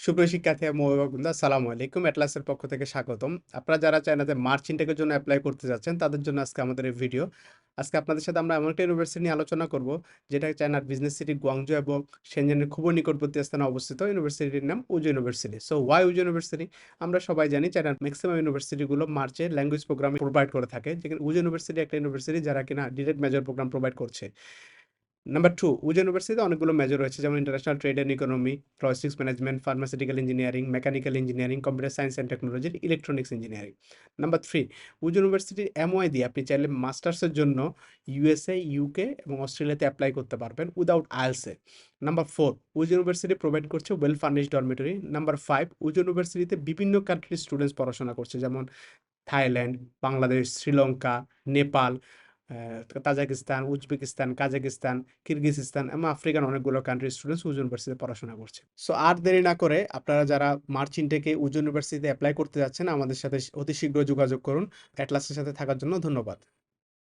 সুপ্রিয় শিক্ষার্থী এবং অভিভাবকবৃন্দ, আসসালামু আলাইকুম। এটলাসের পক্ষ থেকে স্বাগতম। আপনারা যারা চায়নাতে মার্চ ইনটেকের জন্য এপ্লাই করতে যাচ্ছেন, তাদের জন্য আজকে আমাদের এই ভিডিও। আজকে আপনাদের সাথে আমরা এমন একটা ইউনিভার্সিটি নিয়ে আলোচনা করব, যেটা চায়নার বিজনেস সিটি গুয়াংজু এবং শেনজেনের খুবই নিকটবর্তী স্থানে অবস্থিত। ইউনিভার্সিটির নাম উজু ইউনিভার্সিটি। সো ওয়াই উজু ইউনিভার্সিটি? আমরা সবাই জানি চায়নার ম্যাক্সিমাম ইউনিভার্সিটিগুলো মার্চে ল্যাঙ্গুয়েজ প্রোগ্রাম প্রোভাইড করে থাকে, যেখানে উজু ইউনিভার্সিটি একটা ইউনিভার্সিটি যারা কিনা ডিরেক্ট মেজর প্রোগ্রাম প্রোভাইড করছে। নাম্বার 2, উজু ইউনিভার্সিটিতে অনেকগুলো মেজর রয়েছে, যেমন international trade and economy, logistics management, pharmaceutical engineering, mechanical engineering, computer science and technology, electronics engineering. Number 3, উজু ইউনিভার্সিটির এমওআই দিয়ে আপনি চাইলে মাস্টার্সের জন্য ইউএসএ, ইউকে এবং অস্ট্রেলিয়াতে অ্যাপ্লাই করতে পারবেন উইদাউট আইএলসে। নাম্বার 4, উজু ইউনিভার্সিটি প্রোভাইড করছে ওয়েল ফার্নিশড ডরমিটরি। নাম্বার 5, উজু ইউনিভার্সিটিতে বিভিন্ন কান্ট্রির স্টুডেন্টস পড়াশোনা করছে, যেমন Thailand, Bangladesh, Sri Lanka, Nepal, Tajikistan, Uzbekistan, Kazakhstan, Kyrgyzstan এবং আফ্রিকান অনেকগুলো কান্ট্রির স্টুডেন্টস উজু ইউনিভার্সিটিতে পড়াশোনা করছে। সো আর দেরি না করে আপনারা যারা মার্চ ইনটেকে উজু ইউনিভার্সিটিতে এপ্লাই করতে যাচ্ছেন, আমাদের সাথে অতি শীঘ্র যোগাযোগ করুন। এটলাসের সাথে থাকার জন্য ধন্যবাদ।